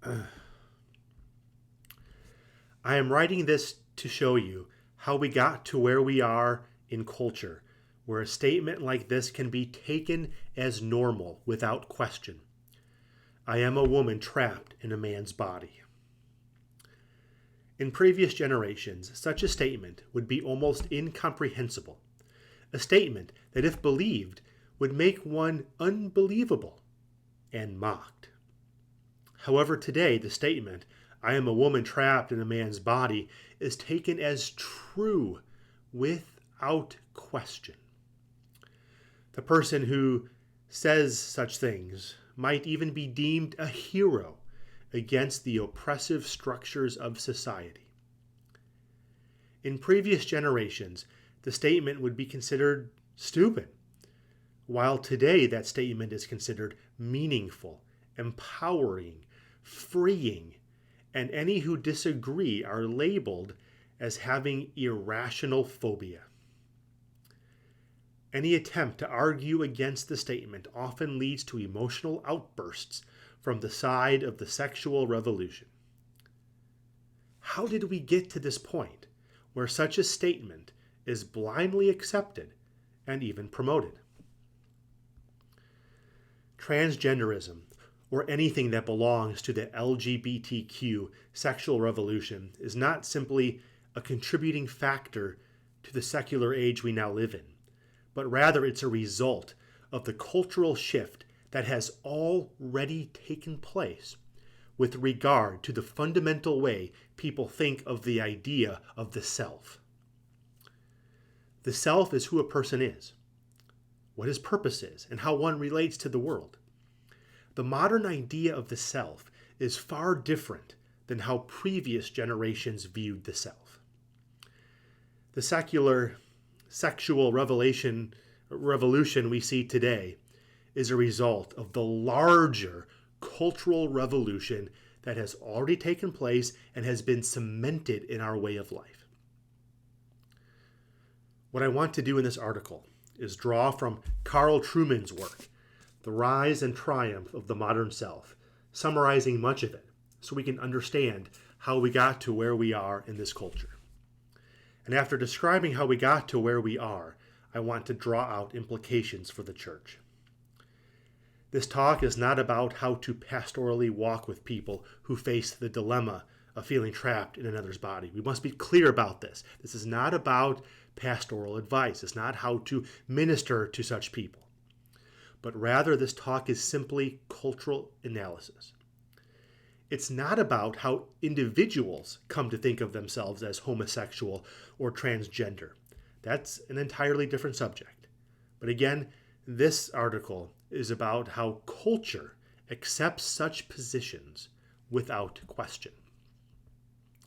I am writing this to show you how we got to where we are in culture, where a statement like this can be taken as normal without question. I am a woman trapped in a man's body. In previous generations, such a statement would be almost incomprehensible. A statement that, if believed, would make one unbelievable and mocked. However, today, the statement, I am a woman trapped in a man's body, is taken as true without question. The person who says such things might even be deemed a hero against the oppressive structures of society. In previous generations, the statement would be considered stupid, while today that statement is considered meaningful, empowering, freeing, and any who disagree are labeled as having irrational phobia. Any attempt to argue against the statement often leads to emotional outbursts from the side of the sexual revolution. How did we get to this point where such a statement is blindly accepted and even promoted? Transgenderism, or anything that belongs to the LGBTQ sexual revolution, is not simply a contributing factor to the secular age we now live in, but rather it's a result of the cultural shift that has already taken place with regard to the fundamental way people think of the idea of the self. The self is who a person is, what his purpose is, and how one relates to the world. The modern idea of the self is far different than how previous generations viewed the self. The secular sexual revolution we see today is a result of the larger cultural revolution that has already taken place and has been cemented in our way of life. What I want to do in this article is draw from Carl Trueman's work, The Rise and Triumph of the Modern Self, summarizing much of it so we can understand how we got to where we are in this culture. And after describing how we got to where we are, I want to draw out implications for the church. This talk is not about how to pastorally walk with people who face the dilemma of feeling trapped in another's body. We must be clear about this. This is not about pastoral advice. It's not how to minister to such people. But rather, this talk is simply cultural analysis. It's not about how individuals come to think of themselves as homosexual or transgender. That's an entirely different subject. But again, this article is about how culture accepts such positions without question.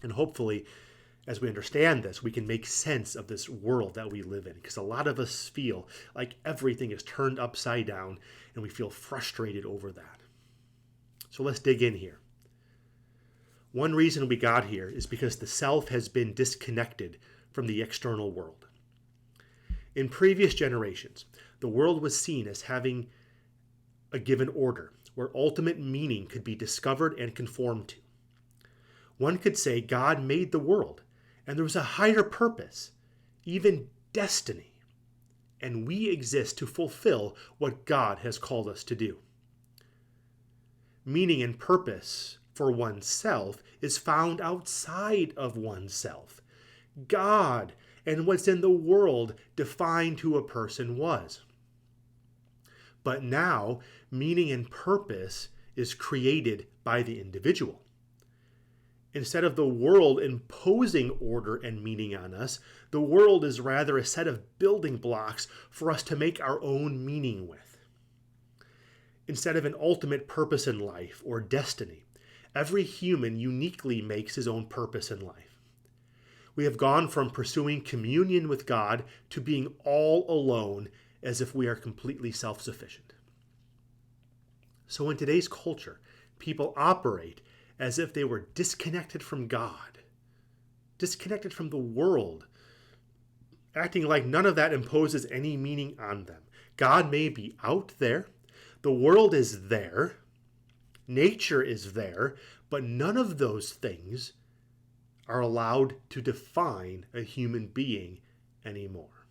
And hopefully, as we understand this, we can make sense of this world that we live in, because a lot of us feel like everything is turned upside down and we feel frustrated over that. So let's dig in here. One reason we got here is because the self has been disconnected from the external world. In previous generations, the world was seen as having a given order, where ultimate meaning could be discovered and conformed to. One could say God made the world, and there was a higher purpose, even destiny, and we exist to fulfill what God has called us to do. Meaning and purpose for oneself is found outside of oneself. God and what's in the world defined who a person was. But now, meaning and purpose is created by the individual. Instead of the world imposing order and meaning on us, the world is rather a set of building blocks for us to make our own meaning with. Instead of an ultimate purpose in life or destiny, every human uniquely makes his own purpose in life. We have gone from pursuing communion with God to being all alone as if we are completely self-sufficient. So in today's culture, people operate as if they were disconnected from God, disconnected from the world, acting like none of that imposes any meaning on them. God may be out there, the world is there, Nature is there, but none of those things are allowed to define a human being anymore.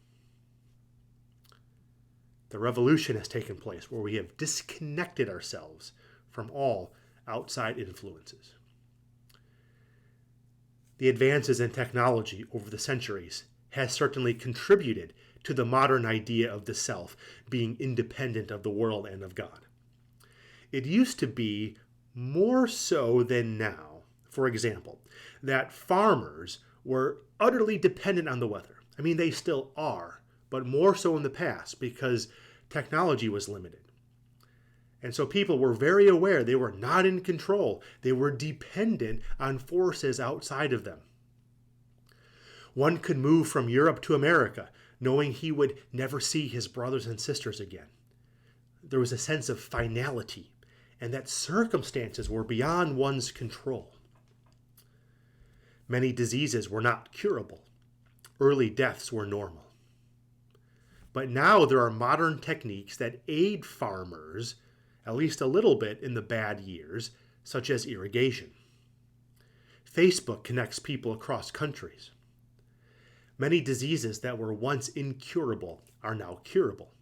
The revolution has taken place where we have disconnected ourselves from all outside influences. The advances in technology over the centuries has certainly contributed to the modern idea of the self being independent of the world and of God. It used to be more so than now, for example, that farmers were utterly dependent on the weather. I mean, they still are, but more so in the past because technology was limited. And so people were very aware they were not in control. They were dependent on forces outside of them. One could move from Europe to America knowing he would never see his brothers and sisters again. There was a sense of finality, and that circumstances were beyond one's control. Many diseases were not curable. Early deaths were normal. But now there are modern techniques that aid farmers, at least a little bit in the bad years, such as irrigation. Facebook connects people across countries. Many diseases that were once incurable are now curable.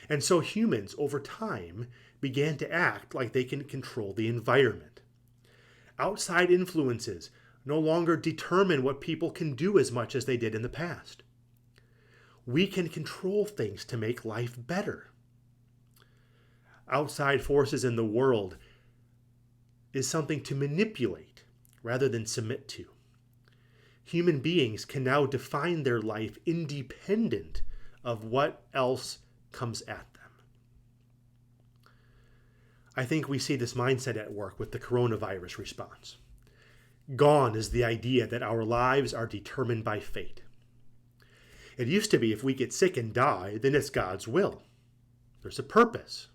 And so humans, over time, began to act like they can control the environment. Outside influences no longer determine what people can do as much as they did in the past. We can control things to make life better. Outside forces in the world is something to manipulate rather than submit to. Human beings can now define their life independent of what else comes at them. I think we see this mindset at work with the coronavirus response. Gone is the idea that our lives are determined by fate. It used to be if we get sick and die, then it's God's will. There's a purpose.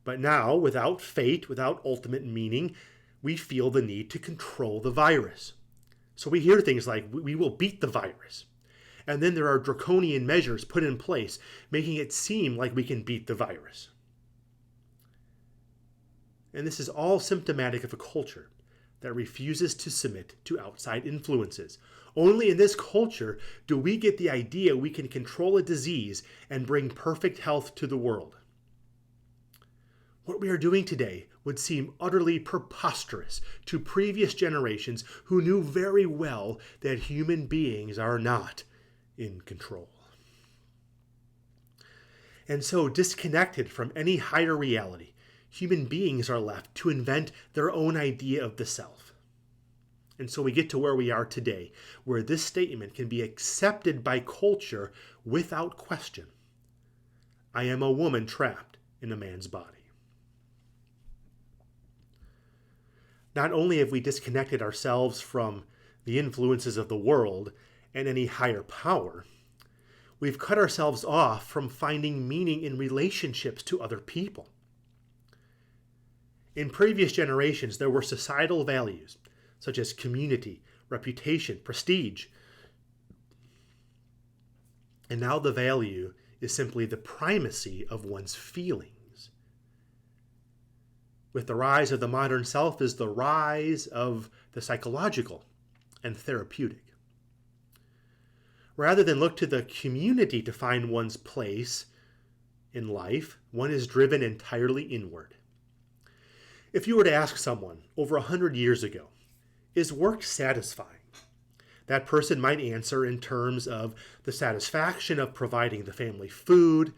But now, without fate, without ultimate meaning, we feel the need to control the virus. So we hear things like, we will beat the virus. And then there are draconian measures put in place, making it seem like we can beat the virus. And this is all symptomatic of a culture that refuses to submit to outside influences. Only in this culture do we get the idea we can control a disease and bring perfect health to the world. What we are doing today would seem utterly preposterous to previous generations who knew very well that human beings are not in control. And so, disconnected from any higher reality, human beings are left to invent their own idea of the self. And so we get to where we are today, where this statement can be accepted by culture without question. I am a woman trapped in a man's body. Not only have we disconnected ourselves from the influences of the world and any higher power, we've cut ourselves off from finding meaning in relationships to other people. In previous generations, there were societal values, such as community, reputation, prestige. And now the value is simply the primacy of one's feelings. With the rise of the modern self is the rise of the psychological and therapeutic. Rather than look to the community to find one's place in life, one is driven entirely inward. If you were to ask someone over 100 years ago, is work satisfying? That person might answer in terms of the satisfaction of providing the family food,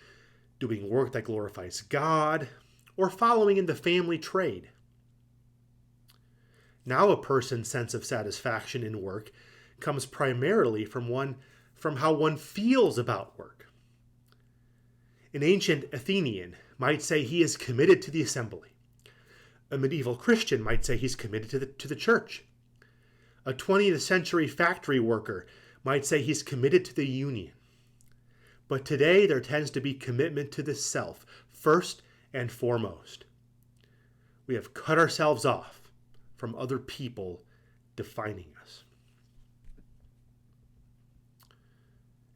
doing work that glorifies God, or following in the family trade. Now a person's sense of satisfaction in work comes primarily from how one feels about work. An ancient Athenian might say he is committed to the assembly. A medieval Christian might say he's committed to the church. A 20th century factory worker might say he's committed to the union. But today there tends to be commitment to the self, first and foremost. We have cut ourselves off from other people defining us.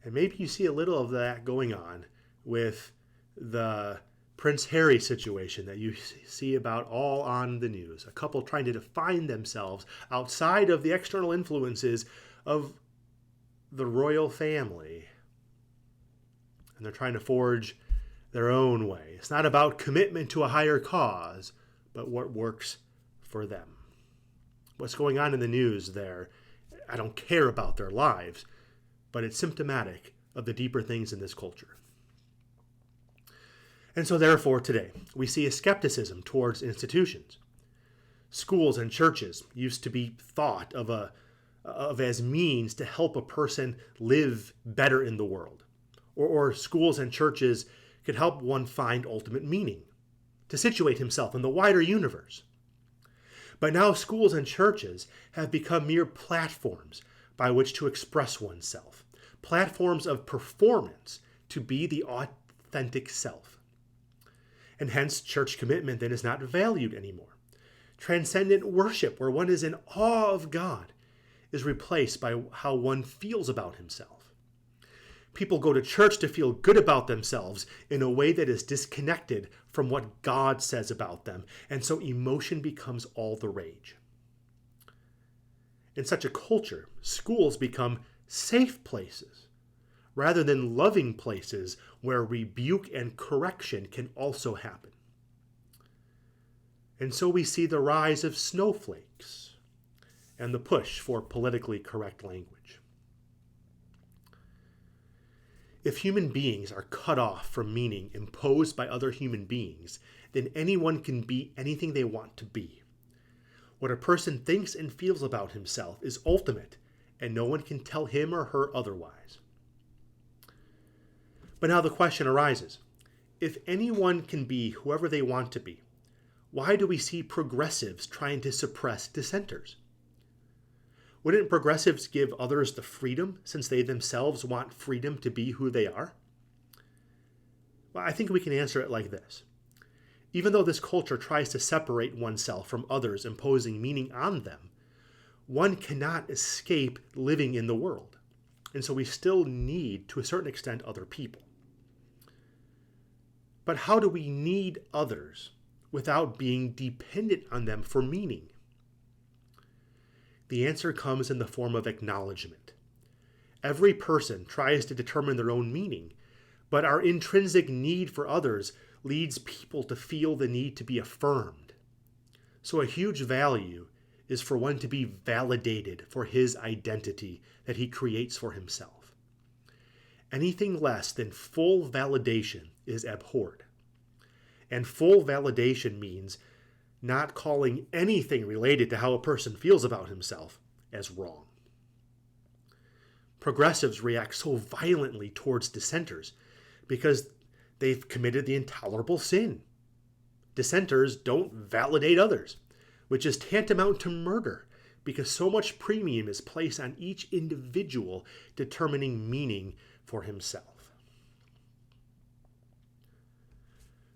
And maybe you see a little of that going on with the Prince Harry situation that you see about all on the news. A couple trying to define themselves outside of the external influences of the royal family. And they're trying to forge their own way. It's not about commitment to a higher cause, but what works for them. What's going on in the news there, I don't care about their lives, but it's symptomatic of the deeper things in this culture. And so therefore today, we see a skepticism towards institutions. Schools and churches used to be thought of as means to help a person live better in the world. Or schools and churches could help one find ultimate meaning, to situate himself in the wider universe. But now schools and churches have become mere platforms by which to express oneself, platforms of performance to be the authentic self. And hence, church commitment then is not valued anymore. Transcendent worship, where one is in awe of God, is replaced by how one feels about himself. People go to church to feel good about themselves in a way that is disconnected from what God says about them, and so emotion becomes all the rage. In such a culture, schools become safe places, rather than loving places where rebuke and correction can also happen. And so we see the rise of snowflakes and the push for politically correct language. If human beings are cut off from meaning imposed by other human beings, then anyone can be anything they want to be. What a person thinks and feels about himself is ultimate, and no one can tell him or her otherwise. But now the question arises, if anyone can be whoever they want to be, why do we see progressives trying to suppress dissenters? Wouldn't progressives give others the freedom, since they themselves want freedom to be who they are? Well, I think we can answer it like this. Even though this culture tries to separate oneself from others, imposing meaning on them, one cannot escape living in the world. And so we still need, to a certain extent, other people. But how do we need others without being dependent on them for meaning? The answer comes in the form of acknowledgement. Every person tries to determine their own meaning, but our intrinsic need for others leads people to feel the need to be affirmed. So a huge value is for one to be validated for his identity that he creates for himself. Anything less than full validation is abhorred. And full validation means not calling anything related to how a person feels about himself as wrong. Progressives react so violently towards dissenters because they've committed the intolerable sin. Dissenters don't validate others, which is tantamount to murder because so much premium is placed on each individual determining meaning for himself.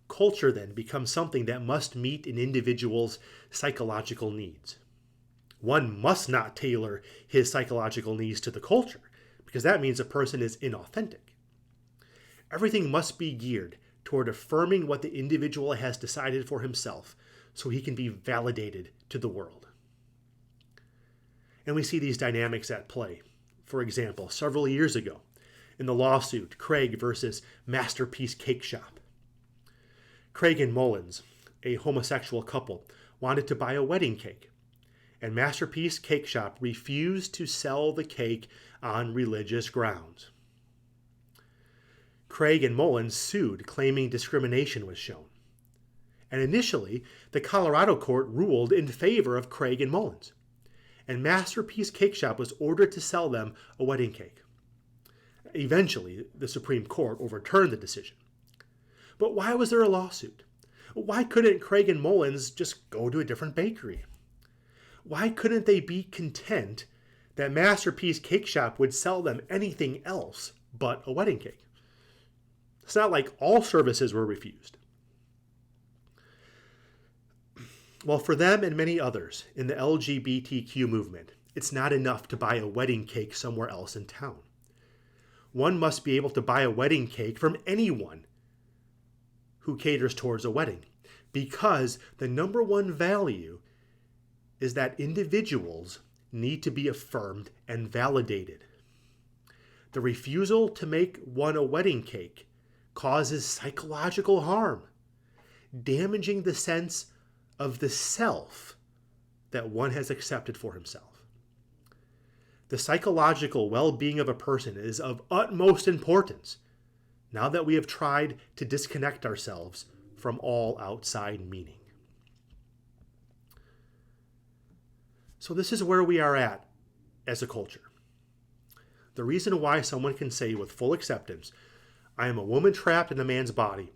Culture then becomes something that must meet an individual's psychological needs. One must not tailor his psychological needs to the culture, because that means a person is inauthentic. Everything must be geared toward affirming what the individual has decided for himself so he can be validated to the world. And we see these dynamics at play. For example, several years ago, in the lawsuit Craig versus Masterpiece Cake Shop. Craig and Mullins, a homosexual couple, wanted to buy a wedding cake, and Masterpiece Cake Shop refused to sell the cake on religious grounds. Craig and Mullins sued, claiming discrimination was shown. And initially, the Colorado court ruled in favor of Craig and Mullins, and Masterpiece Cake Shop was ordered to sell them a wedding cake. Eventually, the Supreme Court overturned the decision. But why was there a lawsuit? Why couldn't Craig and Mullins just go to a different bakery? Why couldn't they be content that Masterpiece Cake Shop would sell them anything else but a wedding cake? It's not like all services were refused. Well, for them and many others in the LGBTQ movement, it's not enough to buy a wedding cake somewhere else in town. One must be able to buy a wedding cake from anyone who caters towards a wedding, because the number one value is that individuals need to be affirmed and validated. The refusal to make one a wedding cake causes psychological harm, damaging the sense of the self that one has accepted for himself. The psychological well-being of a person is of utmost importance now that we have tried to disconnect ourselves from all outside meaning. So this is where we are at as a culture. The reason why someone can say with full acceptance, I am a woman trapped in a man's body,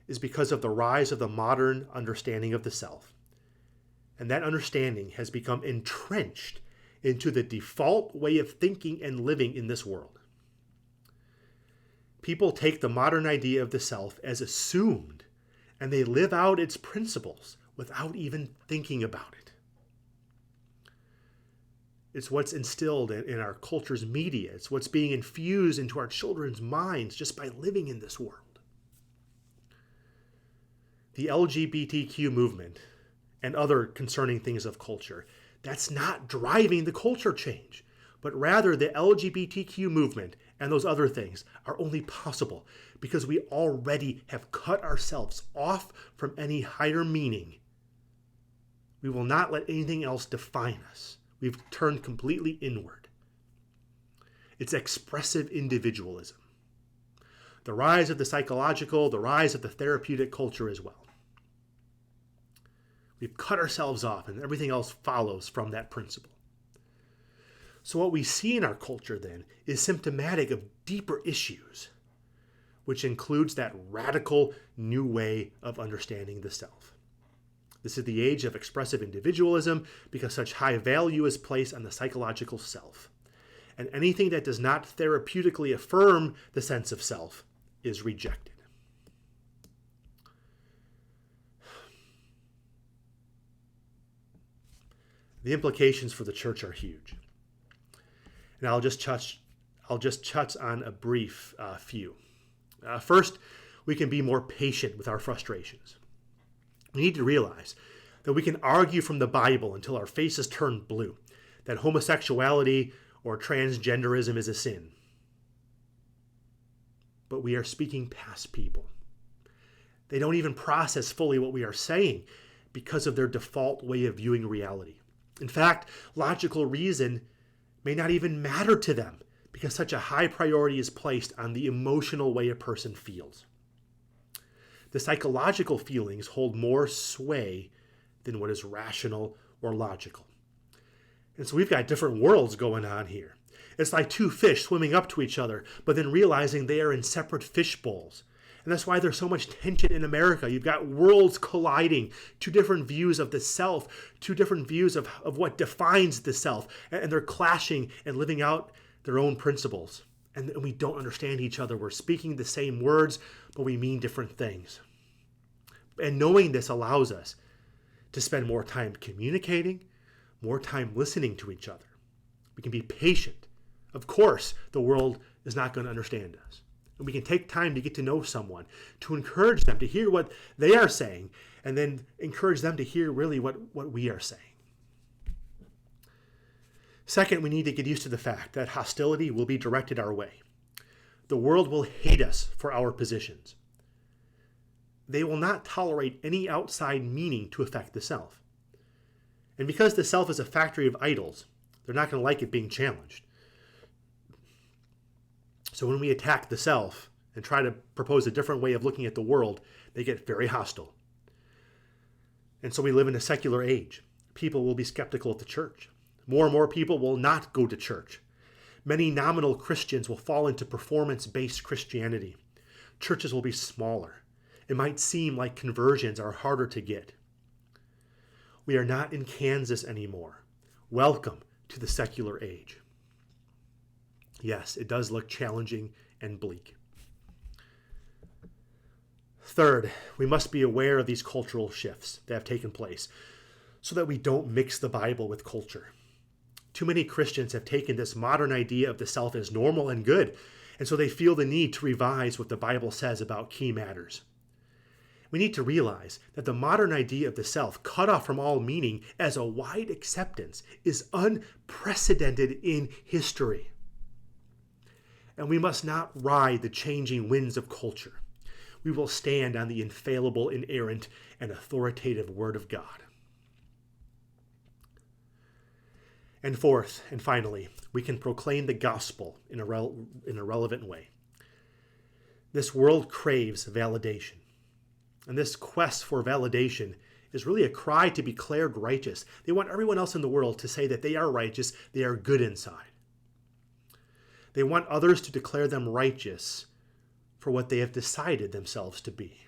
is because of the rise of the modern understanding of the self. And that understanding has become entrenched into the default way of thinking and living in this world. People take the modern idea of the self as assumed, and they live out its principles without even thinking about it. It's what's instilled in our culture's media. It's what's being infused into our children's minds just by living in this world. The LGBTQ movement and other concerning things of culture, that's not driving the culture change, but rather the LGBTQ movement and those other things are only possible because we already have cut ourselves off from any higher meaning. We will not let anything else define us. We've turned completely inward. It's expressive individualism. The rise of the psychological, the rise of the therapeutic culture as well. We've cut ourselves off and everything else follows from that principle. So what we see in our culture then is symptomatic of deeper issues, which includes that radical new way of understanding the self. This is the age of expressive individualism because such high value is placed on the psychological self. And anything that does not therapeutically affirm the sense of self is rejected. The implications for the church are huge. And I'll just touch on a brief few. First, we can be more patient with our frustrations. We need to realize that we can argue from the Bible until our faces turn blue, that homosexuality or transgenderism is a sin. But we are speaking past people. They don't even process fully what we are saying because of their default way of viewing reality. In fact, logical reason may not even matter to them because such a high priority is placed on the emotional way a person feels. The psychological feelings hold more sway than what is rational or logical. And so we've got different worlds going on here. It's like two fish swimming up to each other, but then realizing they are in separate fish bowls. And that's why there's so much tension in America. You've got worlds colliding, two different views of the self, two different views of what defines the self, and they're clashing and living out their own principles. And we don't understand each other. We're speaking the same words, but we mean different things. And knowing this allows us to spend more time communicating, more time listening to each other. We can be patient. Of course, the world is not going to understand us. And we can take time to get to know someone, to encourage them to hear what they are saying, and then encourage them to hear really what we are saying. Second, we need to get used to the fact that hostility will be directed our way. The world will hate us for our positions. They will not tolerate any outside meaning to affect the self. And because the self is a factory of idols, they're not going to like it being challenged. So when we attack the self and try to propose a different way of looking at the world, they get very hostile. And so we live in a secular age. People will be skeptical of the church. More and more people will not go to church. Many nominal Christians will fall into performance-based Christianity. Churches will be smaller. It might seem like conversions are harder to get. We are not in Kansas anymore. Welcome to the secular age. Yes, it does look challenging and bleak. Third, we must be aware of these cultural shifts that have taken place so that we don't mix the Bible with culture. Too many Christians have taken this modern idea of the self as normal and good, and so they feel the need to revise what the Bible says about key matters. We need to realize that the modern idea of the self, cut off from all meaning as a wide acceptance, is unprecedented in history. And we must not ride the changing winds of culture. We will stand on the infallible, inerrant, and authoritative Word of God. And fourth, and finally, we can proclaim the gospel in a relevant way. This world craves validation. And this quest for validation is really a cry to be declared righteous. They want everyone else in the world to say that they are righteous, they are good inside. They want others to declare them righteous for what they have decided themselves to be.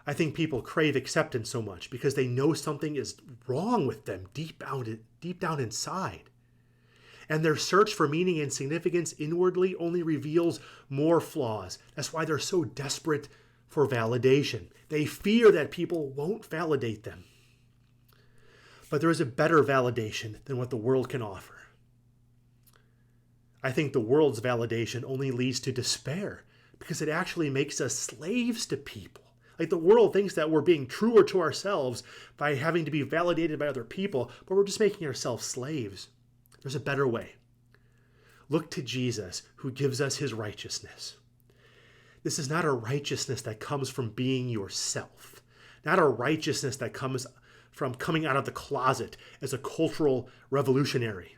I think people crave acceptance so much because they know something is wrong with them deep down inside. And their search for meaning and significance inwardly only reveals more flaws. That's why they're so desperate for validation. They fear that people won't validate them. But there is a better validation than what the world can offer. I think the world's validation only leads to despair because it actually makes us slaves to people. Like the world thinks that we're being truer to ourselves by having to be validated by other people, but we're just making ourselves slaves. There's a better way. Look to Jesus, who gives us his righteousness. This is not a righteousness that comes from being yourself, not a righteousness that comes from coming out of the closet as a cultural revolutionary.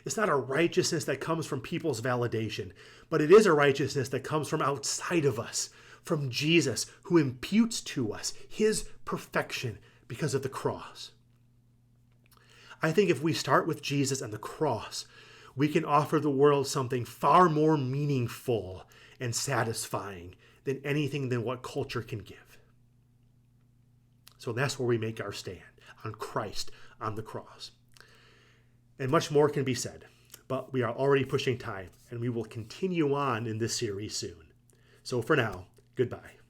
It's not a righteousness that comes from people's validation, but it is a righteousness that comes from outside of us, from Jesus, who imputes to us his perfection because of the cross. I think if we start with Jesus and the cross, we can offer the world something far more meaningful and satisfying than anything than what culture can give. So that's where we make our stand, on Christ, on the cross. And much more can be said, but we are already pushing time, and we will continue on in this series soon. So for now, goodbye.